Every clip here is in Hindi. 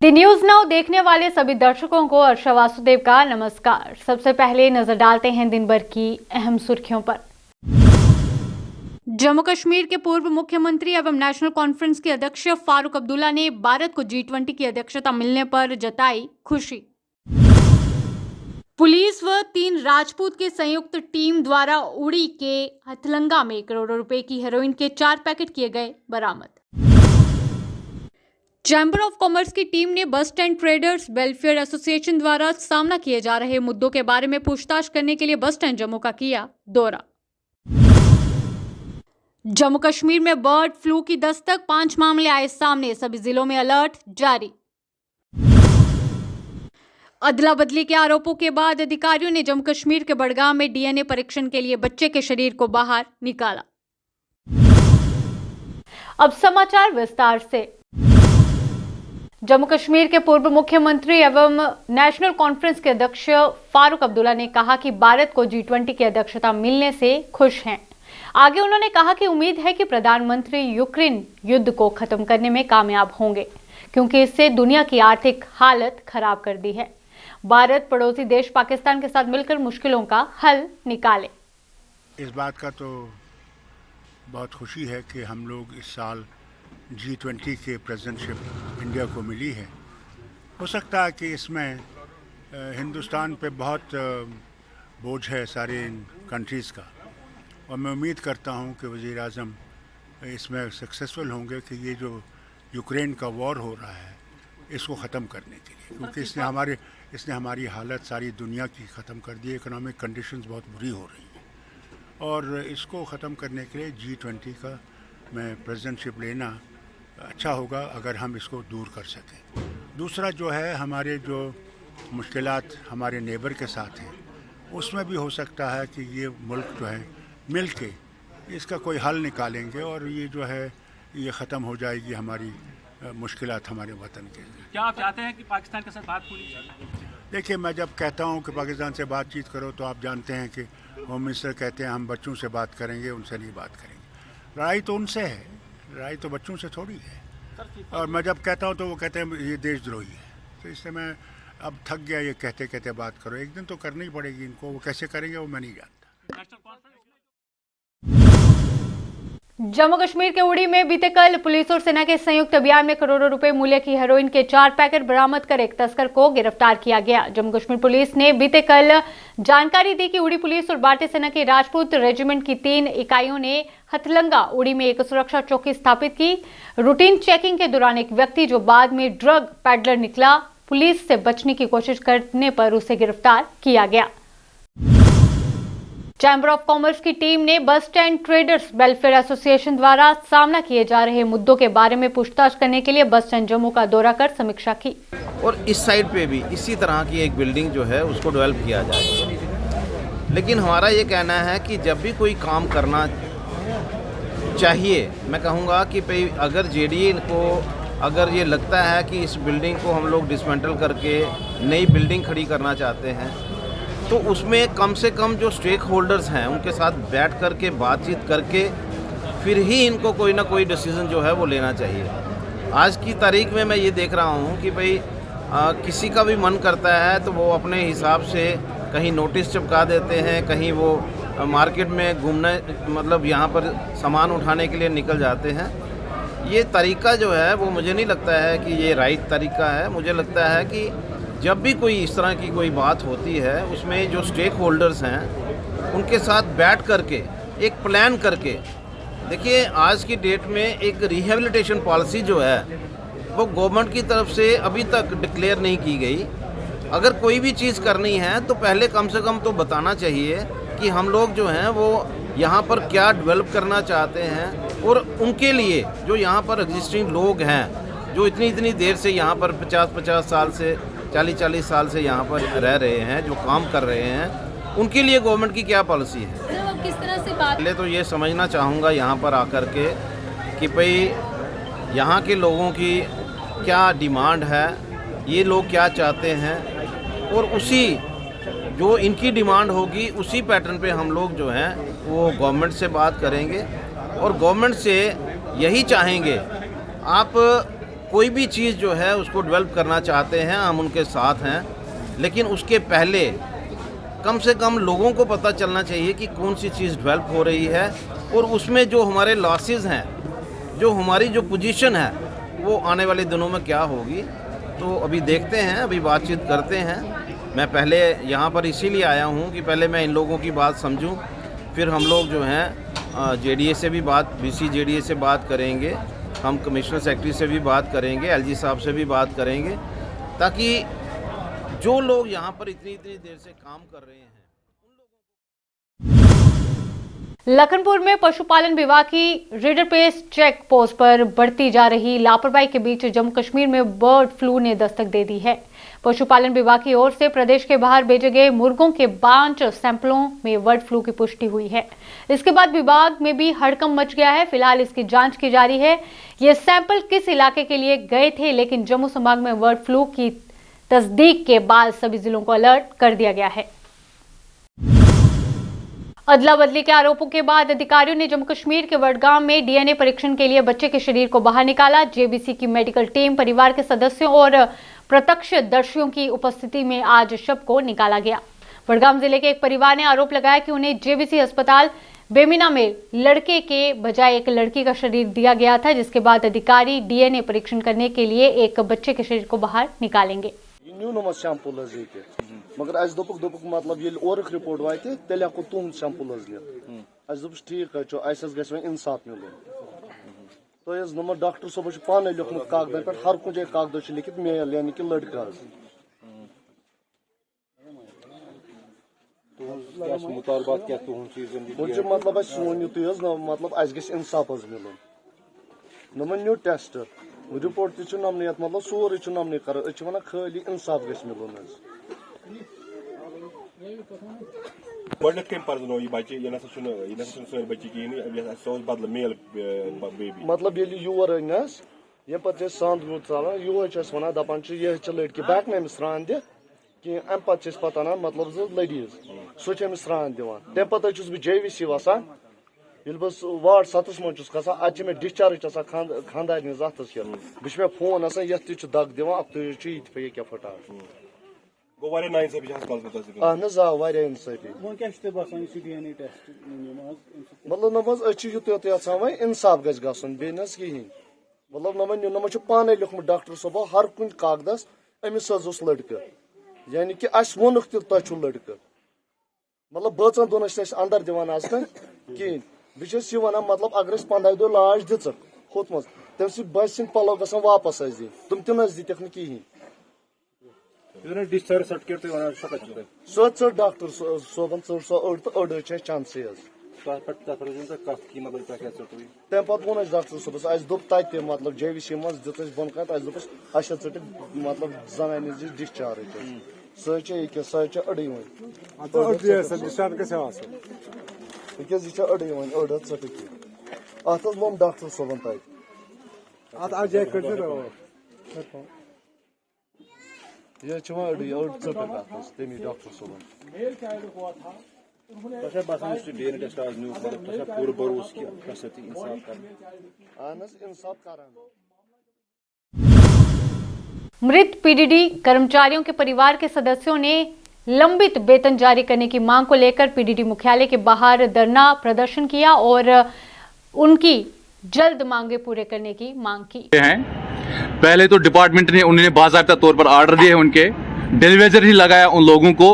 द न्यूज नाउ देखने वाले सभी दर्शकों को अर्षा वासुदेव का नमस्कार। सबसे पहले नजर डालते हैं दिन भर की अहम सुर्खियों पर। जम्मू कश्मीर के पूर्व मुख्यमंत्री एवं नेशनल कॉन्फ्रेंस के अध्यक्ष फारूक अब्दुल्ला ने भारत को G20 की अध्यक्षता मिलने पर जताई खुशी। पुलिस व 3 राजपूत के संयुक्त टीम द्वारा उड़ी के हथलंगा में करोड़ों रुपए की हेरोइन के 4 पैकेट किए गए बरामद। चैम्बर ऑफ कॉमर्स की टीम ने bus stand traders welfare association द्वारा सामना किए जा रहे मुद्दों के बारे में पूछताछ करने के लिए बस स्टैंड जम्मू का किया दौरा। जम्मू कश्मीर में बर्ड फ्लू की दस्तक, 5 मामले आए सामने, सभी जिलों में अलर्ट जारी। अदला बदली के आरोपों के बाद अधिकारियों ने जम्मू कश्मीर के बड़गाम में डीएनए परीक्षण के लिए बच्चे के शरीर को बाहर निकाला। अब समाचार विस्तार से। जम्मू कश्मीर के पूर्व मुख्यमंत्री एवं नेशनल कॉन्फ्रेंस के अध्यक्ष फारूक अब्दुल्ला ने कहा कि भारत को G20 की अध्यक्षता मिलने से खुश हैं। आगे उन्होंने कहा कि उम्मीद है कि प्रधानमंत्री यूक्रेन युद्ध को खत्म करने में कामयाब होंगे, क्योंकि इससे दुनिया की आर्थिक हालत खराब कर दी है। भारत पड़ोसी देश पाकिस्तान के साथ मिलकर मुश्किलों का हल निकाले। इस बात का तो बहुत खुशी है कि हम लोग इस साल G20 के प्रेसिडेंटशिप इंडिया को मिली है। हो सकता है कि इसमें हिंदुस्तान पे बहुत बोझ है सारे कंट्रीज़ का, और मैं उम्मीद करता हूं कि वज़ीर आज़म इसमें सक्सेसफुल होंगे कि ये जो यूक्रेन का वॉर हो रहा है इसको ख़त्म करने के लिए, क्योंकि इसने हमारी हालत सारी दुनिया की ख़त्म कर दी। इकोनॉमिक कंडीशंस बहुत बुरी हो रही हैं, और इसको ख़त्म करने के लिए G20 का मैं प्रेसिडेंटशिप लेना अच्छा होगा अगर हम इसको दूर कर सकें। दूसरा जो है, हमारे जो मुश्किलात हमारे नेबर के साथ हैं उसमें भी हो सकता है कि ये मुल्क जो है मिल के इसका कोई हल निकालेंगे, और ये जो है ये ख़त्म हो जाएगी हमारी मुश्किलात हमारे वतन के। क्या आप चाहते हैं कि पाकिस्तान के साथ बात पूरी? देखिए, मैं जब कहता हूँ कि पाकिस्तान से बातचीत करो तो आप जानते हैं कि होम मिनिस्टर कहते हैं हम बच्चों से बात करेंगे, उनसे नहीं बात करेंगे। लड़ाई तो उनसे है, लड़ाई तो बच्चों से थोड़ी है। और मैं जब कहता हूँ तो वो कहते हैं ये देशद्रोही है। तो इससे मैं अब थक गया ये कहते कहते बात करो। एक दिन तो करनी पड़ेगी इनको, वो कैसे करेंगे वो मैं नहीं जानता। जम्मू कश्मीर के उड़ी में बीते कल पुलिस और सेना के संयुक्त अभियान में करोड़ों रुपए मूल्य की हेरोइन के 4 पैकेट बरामद कर एक तस्कर को गिरफ्तार किया गया। जम्मू कश्मीर पुलिस ने बीते कल जानकारी दी कि उड़ी पुलिस और भारतीय सेना के राजपूत रेजिमेंट की 3 इकाइयों ने हथलंगा उड़ी में एक सुरक्षा चौकी स्थापित की। रूटीन चेकिंग के दौरान एक व्यक्ति जो बाद में ड्रग पैडलर निकला, पुलिस से बचने की कोशिश करने पर उसे गिरफ्तार किया गया। चैम्बर ऑफ कॉमर्स की टीम ने bus stand traders welfare association द्वारा सामना किए जा रहे मुद्दों के बारे में पूछताछ करने के लिए बस स्टैंड जम्मू का दौरा कर समीक्षा की। और इस साइड पे भी इसी तरह की एक बिल्डिंग जो है उसको डेवलप किया जाए। लेकिन हमारा ये कहना है कि जब भी कोई काम करना चाहिए, मैं कहूँगा कि भाई अगर JDA को अगर ये लगता है कि इस बिल्डिंग को हम लोग डिसमेंटल करके नई बिल्डिंग खड़ी करना चाहते हैं, तो उसमें कम से कम जो स्टेक होल्डर्स हैं उनके साथ बैठ करके बातचीत करके फिर ही इनको कोई ना कोई डिसीज़न जो है वो लेना चाहिए। आज की तारीख में मैं ये देख रहा हूँ कि भाई किसी का भी मन करता है तो वो अपने हिसाब से कहीं नोटिस चिपका देते हैं, कहीं वो मार्केट में घूमने मतलब यहाँ पर सामान उठाने के लिए निकल जाते हैं। ये तरीका जो है वो मुझे नहीं लगता है कि ये राइट तरीका है। मुझे लगता है कि जब भी कोई इस तरह की कोई बात होती है उसमें जो स्टेक होल्डर्स हैं उनके साथ बैठ करके एक प्लान करके, देखिए आज की डेट में एक रिहेबिलिटेशन पॉलिसी जो है वो गवर्नमेंट की तरफ से अभी तक डिक्लेयर नहीं की गई। अगर कोई भी चीज़ करनी है तो पहले कम से कम तो बताना चाहिए कि हम लोग जो हैं वो यहाँ पर क्या डेवलप करना चाहते हैं, और उनके लिए जो यहाँ पर एग्जिस्टिंग लोग हैं जो इतनी देर से यहाँ पर 50-50 साल से 40-40 साल से यहाँ पर रह रहे हैं, जो काम कर रहे हैं, उनके लिए गवर्नमेंट की क्या पॉलिसी है। अब किस तरह से बात पहले तो ये समझना चाहूँगा यहाँ पर आकर के कि भाई यहाँ के लोगों की क्या डिमांड है, ये लोग क्या चाहते हैं, और उसी जो इनकी डिमांड होगी उसी पैटर्न पे हम लोग जो हैं वो गवर्नमेंट से बात करेंगे, और गवर्नमेंट से यही चाहेंगे आप कोई भी चीज़ जो है उसको डेवलप करना चाहते हैं, हम उनके साथ हैं, लेकिन उसके पहले कम से कम लोगों को पता चलना चाहिए कि कौन सी चीज़ डेवलप हो रही है और उसमें जो हमारे लॉसेस हैं, जो हमारी जो पोजीशन है, वो आने वाले दिनों में क्या होगी। तो अभी देखते हैं, अभी बातचीत करते हैं। मैं पहले यहाँ पर इसीलिए आया हूँ कि पहले मैं इन लोगों की बात समझूँ, फिर हम लोग जो हैं जेडीए से भी बीसी जेडीए से बात करेंगे, हम कमिश्नर सेक्रेटरी से भी बात करेंगे, एलजी साहब से भी बात करेंगे, ताकि जो लोग यहाँ पर इतनी देर से काम कर रहे हैं। लखनपुर में पशुपालन विभाग की रीडर पेस चेक पोस्ट पर बढ़ती जा रही लापरवाही के बीच जम्मू कश्मीर में बर्ड फ्लू ने दस्तक दे दी है। पशुपालन विभाग की ओर से प्रदेश के बाहर भेजे गए मुर्गों के 5 सैंपलों में बर्ड फ्लू की पुष्टि हुई है। इसके बाद विभाग में भी हड़कंप मच गया है। फिलहाल इसकी जांच की जा रही है। ये सैंपल किस इलाके के लिए गए थे, लेकिन जम्मू संभाग में बर्ड फ्लू की तस्दीक के बाद सभी जिलों को अलर्ट कर दिया गया है। अदला बदली के आरोपों के बाद अधिकारियों ने जम्मू कश्मीर के वडगाम में डीएनए परीक्षण के लिए बच्चे के शरीर को बाहर निकाला। जेबीसी की मेडिकल टीम, परिवार के सदस्यों और प्रत्यक्षदर्शियों की उपस्थिति में आज शव को निकाला गया। वडगाम जिले के एक परिवार ने आरोप लगाया कि उन्हें जेबीसी अस्पताल बेमिना में लड़के के बजाय एक लड़की का शरीर दिया गया था, जिसके बाद अधिकारी डीएनए परीक्षण करने के लिए एक बच्चे के शरीर को बाहर निकालेंगे। मगर अस दोपुक मतलब ये औरक रिपोर्ट वाते तेल हेको तुम सैंपल लिख दोपस ठीक गो इंसाफ मिल तो नम डॉक्टर सोब पान लिखमुत कागदन पे हर कुछ जाए कागद लिखित मेल यानी कि लड़का मतलब सोन यु मतलब अस ग इंसाफ मिल नमन न्यू टेस्ट रिपोर्ट तमनी मतलब सोरे नमनी कर वन खाली इंसाफ गस मिल मतलब ये योर अनस ये पे सांद चलान ये वन दपान यह लड़की बैक ना स्रान दि कि अम पे पता अनान मतलब लड़ीज सह स्रान दिवान तम पे बह JVC वसान ये बस वार्ड 7 मज गसान अत मे डिस्चार्ज खानदार अत बह फोन ये दग दिवान अब ये पे क्या फटार मतलब नमज युत वो इंसाफ गस बेनस कहें मतलब नमन पान लिखमुत डॉक्टर सोबो हर कुन कागदस अमिस लड़क यानी कि अस वोनुक तुम लड़क मतलब बचन दोन अंदर दिवान आज कहें बह वन मतलब अगर 15 दह लाश दिख होत मज तम सह बस पलो ग वापस दिन तुम तन दिख कहें discharge certificate so doctor Soban सो अड़ तो अड़ चांस तम पे वो डॉक्टर सोबस अस दोप तत मतलब JVC मज दिस बोन कत दोपस अस ट मतलब जनान डिस्चार्ज सह अड़ी अड़ी अड़ ट अत मोम डॉक्टर सोबन ये अड़ी अड़ तमी डॉक्टर सोबन इंसाफ कर मृत PDD कर्मचारियों के परिवार के सदस्यों ने लंबित वेतन जारी करने की मांग को लेकर PDD मुख्यालय के बाहर धरना प्रदर्शन किया और उनकी जल्द मांगे पूरे करने की मांग की। पहले तो डिपार्टमेंट ने उन्होंने बाज़ाब्ता तौर पर आर्डर दिए, उनके डिलीवरी लगाया उन लोगों को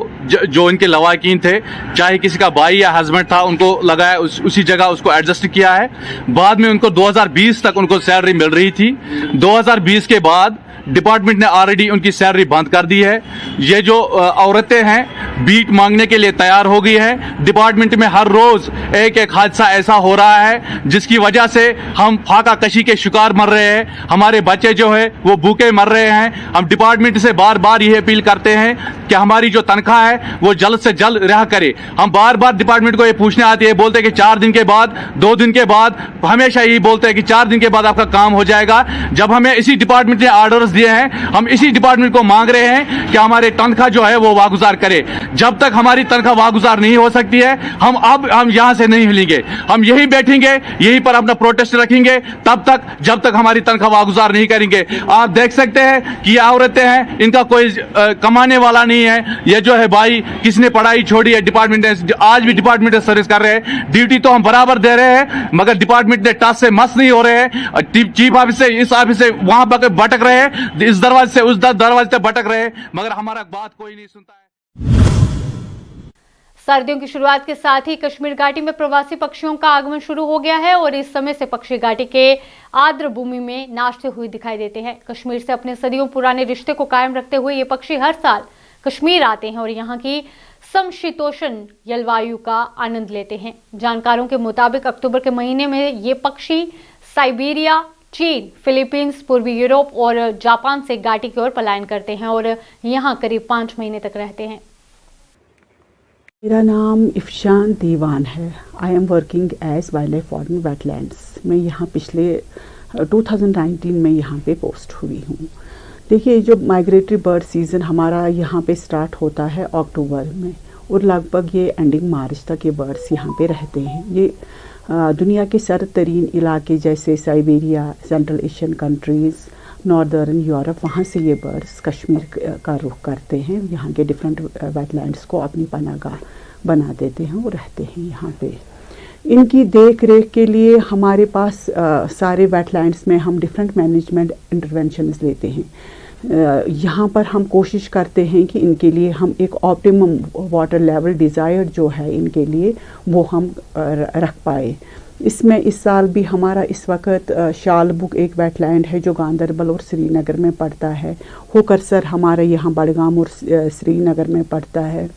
जो इनके लवाकिन थे, चाहे किसी का भाई या हस्बैंड था उनको लगाया, उसी जगह उसको एडजस्ट किया है। बाद में उनको 2020 तक उनको सैलरी मिल रही थी। 2020 के बाद डिपार्टमेंट ने ऑलरेडी उनकी सैलरी बंद कर दी है। ये जो औरतें हैं बीट मांगने के लिए तैयार हो गई है। डिपार्टमेंट में हर रोज एक हादसा ऐसा हो रहा है जिसकी वजह से हम फाका कशी के शिकार मर रहे हैं, हमारे बच्चे जो है वो भूखे मर रहे हैं। हम डिपार्टमेंट से बार बार ये अपील करते हैं कि हमारी जो तनख्वाह है वो जल्द से जल्द रिहा करे। हम बार बार डिपार्टमेंट को ये पूछने आते हैं, बोलते हैं कि 4 दिन के बाद, 2 दिन के बाद, हमेशा यही बोलते हैं कि 4 दिन के बाद आपका काम हो जाएगा। जब हमें इसी डिपार्टमेंट ने ऑर्डर्स दिए हैं। हम इसी डिपार्टमेंट को मांग रहे हैं कि हमारे तनख्वाह जो है वो वागुजार करे। जब तक हमारी तनख्वाह वागुजार नहीं हो सकती है, हम यहां से नहीं हिलेंगे। हम यही बैठेंगे, यहीं पर अपना प्रोटेस्ट रखेंगे तब तक जब तक हमारी तनख्वाह वागुजार नहीं करेंगे। आप देख सकते हैं कि ये औरतें हैं, इनका कोई कमाने वाला नहीं है। ये जो है भाई, किसने पढ़ाई छोड़ी है, डिपार्टमेंट आज भी डिपार्टमेंट सर्विस कर रहे हैं। ड्यूटी तो हम बराबर दे रहे हैं, मगर डिपार्टमेंट ने टास्क से मस नहीं हो रहे हैं। चीफ ऑफिस से इस ऑफिस से वहां पर भटक रहे हैं, इस दरवाजे से उस दरवाजे से भटक रहे हैं, मगर हमारा बात कोई नहीं सुनता है। सर्दियों की शुरुआत के साथ ही कश्मीर घाटी में प्रवासी पक्षियों का आगमन शुरू हो गया है और इस समय से पक्षी घाटी के आर्द्र भूमि में नाचते हुए दिखाई देते हैं। कश्मीर से अपने सदियों पुराने रिश्ते को कायम रखते हुए ये पक्षी हर साल कश्मीर आते हैं और यहाँ की समशीतोष्ण जलवायु का आनंद लेते हैं। जानकारों के मुताबिक अक्टूबर के महीने में ये पक्षी साइबेरिया, चीन, फिलीपींस, पूर्वी यूरोप और जापान से घाटी की ओर पलायन करते हैं और यहाँ करीब 5 महीने तक रहते हैं। मेरा नाम इफ़शान दीवान है। I am working as wildlife warden wetlands. मैं यहाँ पिछले 2019 में यहाँ पे पोस्ट हुई हूँ। देखिए, जो माइग्रेटरी बर्ड सीज़न हमारा यहाँ पे स्टार्ट होता है अक्टूबर में और लगभग ये एंडिंग मार्च तक ये बर्ड्स यहाँ पे रहते हैं। ये दुनिया के सर्द तरीन इलाके जैसे Siberia, central Asian countries, northern Europe, वहाँ से ये बर्ड्स कश्मीर का रुख करते हैं। यहाँ के डिफरेंट वेटलैंड्स को अपनी पनाहगाह बना देते हैं और रहते हैं यहाँ पे। इनकी देख रेख के लिए हमारे पास सारे वेटलैंड्स में हम डिफरेंट मैनेजमेंट इंटरवेंशंस लेते हैं। यहाँ पर हम कोशिश करते हैं कि इनके लिए हम एक ऑप्टिमम वाटर लेवल डिज़ायर्ड जो है इनके लिए वो हम रख पाए। इसमें इस साल भी हमारा इस वक्त शालबुग एक वेटलैंड है जो गांदरबल और श्रीनगर में पड़ता है। होकरसर हमारा यहाँ बडगाम और श्रीनगर में पड़ता है।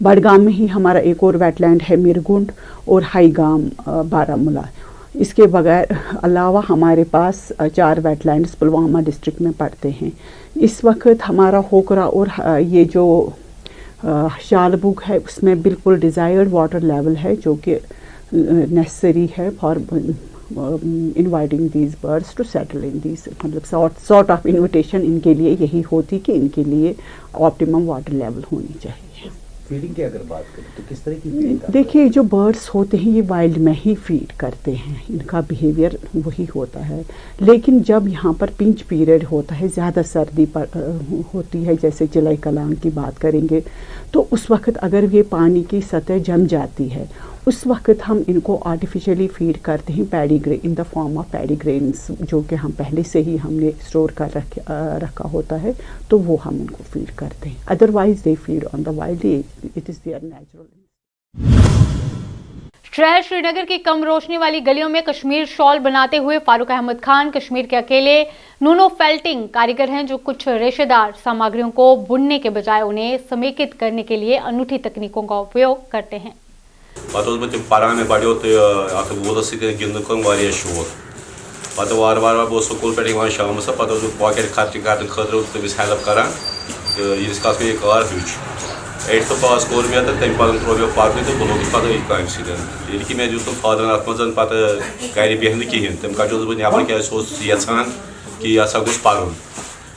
बडगाम में ही हमारा एक और वेटलैंड है मिरगुंड और हाईगाम बारामूला। इसके बगैर अलावा हमारे पास 4 वेटलैंड्स पुलवामा डिस्ट्रिक्ट में पड़ते हैं। इस वक्त हमारा होकरा और ये जो शालबुग है उसमें बिल्कुल डिज़ायर्ड वाटर लेवल है जो कि necessary है for inviting these birds to settle in these, मतलब sort of invitation इनके लिए यही होती कि इनके लिए optimum water level होनी चाहिए। फीडिंग की अगर बात करें तो किस तरह की फीडिंग? देखिए, जो बर्ड्स होते हैं ये वाइल्ड में ही फीड करते हैं, इनका बिहेवियर वही होता है। लेकिन जब यहाँ पर पिंच पीरियड होता है, ज़्यादा सर्दी होती है, जैसे जुलाई कलाम की बात करेंगे, तो उस वक्त अगर ये पानी की सतह जम जाती है, उस वक्त हम इनको आर्टिफिशियली फीड करते हैं paddy grain in the form of paddy grains, जो कि हम पहले से ही हमने स्टोर कर रखा होता है, तो वो हम इनको फीड करते हैं। Otherwise they feed on the wild, it is there natural. शहर श्रीनगर की कम रोशनी वाली गलियों में कश्मीर शॉल बनाते हुए फारूक अहमद खान कश्मीर के अकेले नूनो फेल्टिंग कारीगर हैं जो कुछ रेशेदार सामग्रियों को बुनने के बजाय उन्हें समेकित करने के लिए अनूठी तकनीकों का उपयोग करते हैं। पान पढ़ो तो वूलस गिंदन शौक पे वार वार बहुत स्कूल पे शाम पे पॉकेट खर्च कर तमिस हेल्प कर कार हूच 8th पास कोर मे तो तम पे त्रो मे पकड़ तो बह लोग पे काम सत कि मे दित फादर अत मज पे गर बेहन कहें तम कड़स बह नबर क्या यहान कि यह गोस पढ़न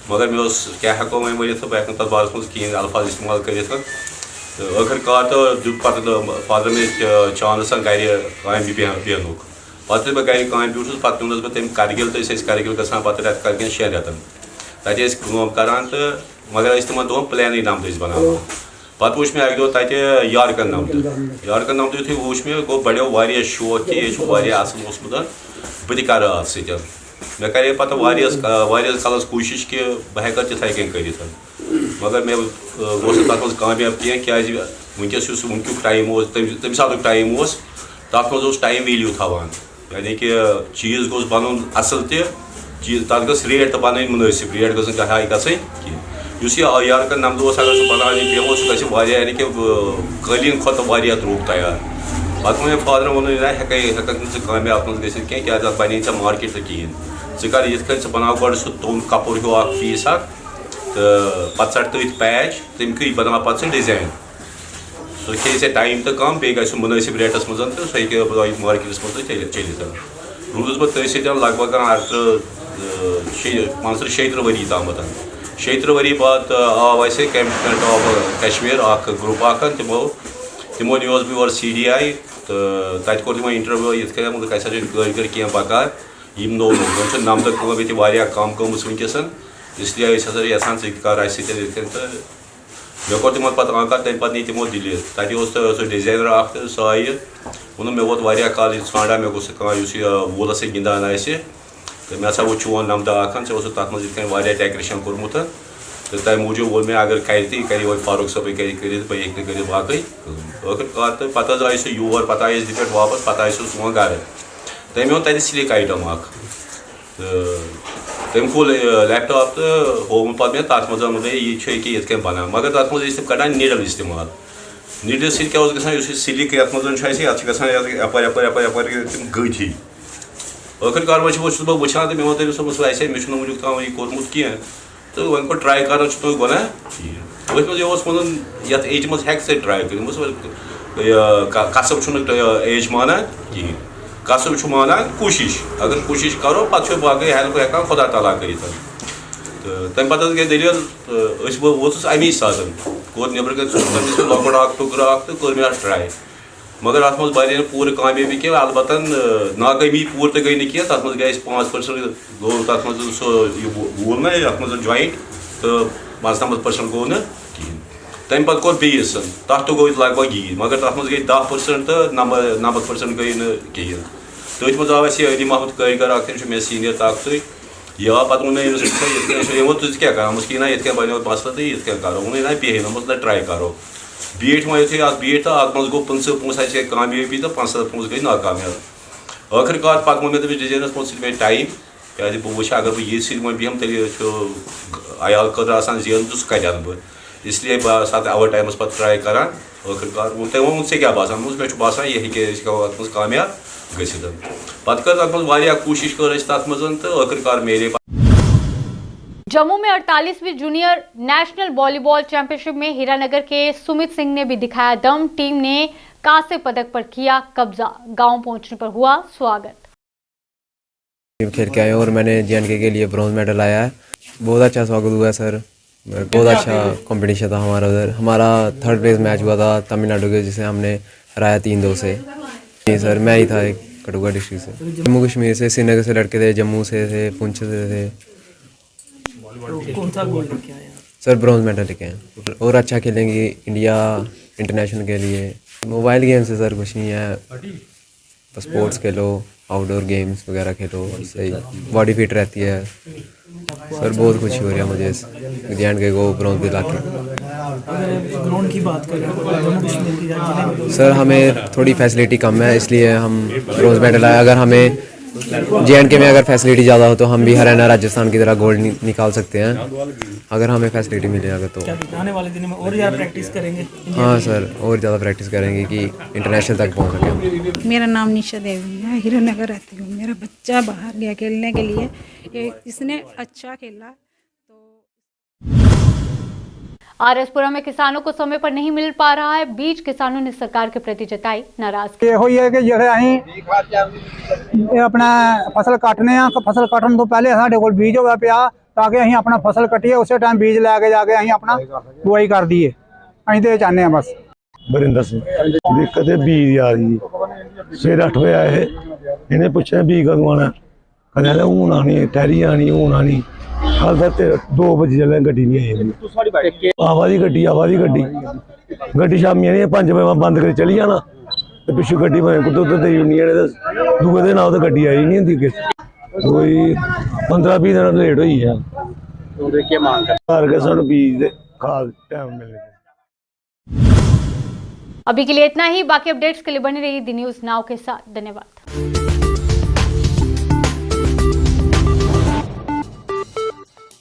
मगर मे क्या हेको वो वन बह तथ बारे मज कहें अल्फाज इस्तेमाल कर तो आखिरकार तो दुत पे फादर मे चांस गर काम बेहन पे बह गर काम ब्यूस पे नुनस बह तम करगिल तो करगिल ग पे रत करगिल 6 रेतन तक करान तो मगर तम दोन प्लान नमद बनाना पे वो मे अक दह तक यारकन नमद यु वो मे गो बढ़ो वारिया शौक कि यह असल ओसमुत बह कर अत सत मे करे पे कलस कोशिश कि बह हेक तिथे कन कर मगर मे तथ मज कामयाब कह क्या वनकस वनक टाइम तम सात टाइम तथ मज टाइम वैल्यू थवान यानी कि चीज़ गोस बन असल चीज तथ गस रेट तो बन मुनासिब रेट गई हाई गई यारकन नमद अगर सह बनान पे सह यानी कि कलीन खुद द्रुग तैयार पे वो फादर वो हेक कामयाब अत मज गि क्या बने मार्केट तो कहें कर ये बनाव गो सह तुम कपुर हिू पीस तो पे ट तथ पैच तमिक बना पे डिजाइन सह खे टाइम तो कम बे मुनासिब रेटस मज तो सह मार्केटस मज चलित रूदस बह तथ सत लगभग 35 वरी तम 36 वरी बाद आव अस कैंपमेंट ऑफ कश्मीर ग्रुप तिमो नियोस बह CDI तो तत कोर तिमो इंटरव्यू ये कर क्या बकार नो नमद कम गमस वनकस इसलिए यहान कर तो मे कोर तिमन पे आंका तम पे नी तिमो दिल्ली तथा डिजाइनर सह आई वो मे वोत कल ाना मे गोस वूलस से गिंदान तो मे वो चोन नमद तथ मज डेकोरेशन कोर्मुत तो तम मूजूब वो मे अगर कर वो फारूक सब कर बाकी कार तो पे आई सह योर पे आए पे वापस पे आए सोन घर तम ओन तक स्लिक आइटम तम खोल लैपटॉप तो होम पे मे तथ मज ये बनान मगर तथ मज कड़ान नीडल इस्तेमाल नीडल सत्या स्लिक ये अपर तम गथी आखिरकार वो बह वुचान तो मे वो तमिस वैसे मे वुक तम यह कोर्मुत कह तो वो पे ट्राई कर गुना वन ये एज मज हे ट्राई कर कसब एज माना कहें कसब मानान कोशिश अगर कोशिश करो पे बाकी हेल्प हेकान खुदा तला कर तो तम पे गई दलील वोस अमी साधन कोर नबर लकुट टुकर तो कर मे ट्राई मगर अत मज बने पूरे कामयाबी कह अलबत् नाकामी पूर तो गई कह तथ मज गए 5% गो तथ मज वूल ना अत मज जॉइंट तो 5-9% गो ना कहें तम पे कोर बेस तथ तो गो लगभग यी मगर तथ मज गई 10% तो 90% गई ना कहें तथ मज आव अली महमूद कारीगर मे सीनियर ताकत यह पे वो मे तुझ क्या कर ना ये बनो मसल तो ये करो वो ना पे ना ट्राई करो बीट वो थे बीट तो अत मज गो 50 कामयाबी तो 50 गई नाकामयाब आखिरकार पे वो मे डिजाइनस वो मे टाइम क्या बह वो अगर बह ये वो बेहम तेल अयाल खतर जेन तो सह कन बह इसलिए बह साथ ओवर टाइमस पे ट्राई करान आखिरकार वो तम वो क्या बासान मे बासान ये अत मज कामयाब गसित पे कर तथ मज कोशिश कर तथ मज तो आखिरकार मेरे जम्मू में 48वीं जूनियर नेशनल वॉलीबॉल चैंपियनशिप में हीरानगर के सुमित सिंह ने भी दिखाया दम। टीम ने कांस्य पदक पर किया कब्जा। गांव पहुंचने पर हुआ स्वागत। खेल के आए और मैंने JNK के लिए ब्रॉन्ज मेडल लाया है। बहुत अच्छा स्वागत हुआ सर, बहुत अच्छा कंपटीशन था हमारा उधर। हमारा 3rd प्लेस मैच हुआ था तमिलनाडु के, जिसे हमने हराया 3-2 से। जी सर, मैं ही था एक कठुआ डिस्ट्रिक्ट से, जम्मू कश्मीर से, श्रीनगर से लड़के थे, जम्मू से थे, पुंछ से थे। कौन सा गोल्ड लेके आए सर? ब्रॉन्ज मेडल लेके आए और अच्छा खेलेंगे इंडिया इंटरनेशनल के लिए। मोबाइल गेम से सर कुछ नहीं है, बस स्पोर्ट्स खेलो, आउटडोर गेम्स वगैरह खेलो, सही बॉडी फिट रहती है। सर बहुत खुशी हो रही है मुझे JNK को ब्रॉन्ज दिला के। अगर ग्राउंड की बात करें जम्मू कश्मीर की जिले में सर हमें थोड़ी फैसिलिटी कम है, इसलिए हम ब्रॉन्ज मेडल आए। अगर हमें JNK में अगर फैसिलिटी ज़्यादा हो तो हम भी हरियाणा राजस्थान की तरह गोल्ड निकाल सकते हैं, अगर हमें फैसिलिटी मिले अगर तो। आने वाले दिनों में और ज़्यादा प्रैक्टिस करेंगे? हाँ सर, और ज़्यादा प्रैक्टिस करेंगे कि इंटरनेशनल तक पहुँच सकें। मेरा नाम निशा देवी है, हीरानगर रहती हूँ। मेरा बच्चा बाहर गया खेलने के लिए, इसने अच्छा खेला तो। आरएसपुरा में किसानों को समय पर नहीं मिल पा रहा है बीज। किसानों ने सरकार के प्रति जताई नाराजगी। ਇਹੋ ਹੀ ਹੈ ਕਿ ਜਿਹੜੇ ਅਸੀਂ ਇਹ ਆਪਣਾ ਫਸਲ ਕੱਟਨੇ ਆ, ਫਸਲ ਕੱਟਣ ਤੋਂ ਪਹਿਲੇ ਸਾਡੇ ਕੋਲ ਬੀਜ ਹੋਇਆ ਪਿਆ ਤਾਂ ਕਿ ਅਸੀਂ ਆਪਣਾ ਫਸਲ ਕੱਟੀਏ, ਉਸੇ ਟਾਈਮ ਬੀਜ ਲੈ ਕੇ ਜਾ ਕੇ ਅਸੀਂ ਆਪਣਾ ਬੁਆਈ ਕਰ ਦਈਏ। ਅਸੀਂ ਤੇ ਇਹ ਚਾਹੁੰਦੇ ਆ ਬਸ। ਬਰਿੰਦਰ ਸਿੰਘ ਦਿੱਕਤ ਹੈ ਬੀਜ ਆ ਰਹੀ ਸਵੇਰੇ 8 ਵਜੇ ਆਏ, ਇਹਨੇ ਪੁੱਛਿਆ ਬੀਜ ਕਦੋਂ ਆਉਣਾ, ਕਹਿੰਦਾ ਹੁਣ ਆਣੀ, ਟੈਰੀ ਆਣੀ, ਹੁਣ ਆਣੀ। हाल तक 2 बजे चले गड्डी नहीं आई। आवादी गड्डी शामी आनी 5 बजे बंद कर चली जाना तो पिछू गड्डी कुछ देई उड़नी ने दूए दिन आओ तो गड्डी आई नहीं होंगी। कोई 15-20 दिन लेट हुई है। सानू बीज खाद टाइम मिलने। अभी के लिए इतना ही। बाकी अपडेट्स के लिए बने रहिए दी न्यूज़ नाउ के साथ। धन्यवाद।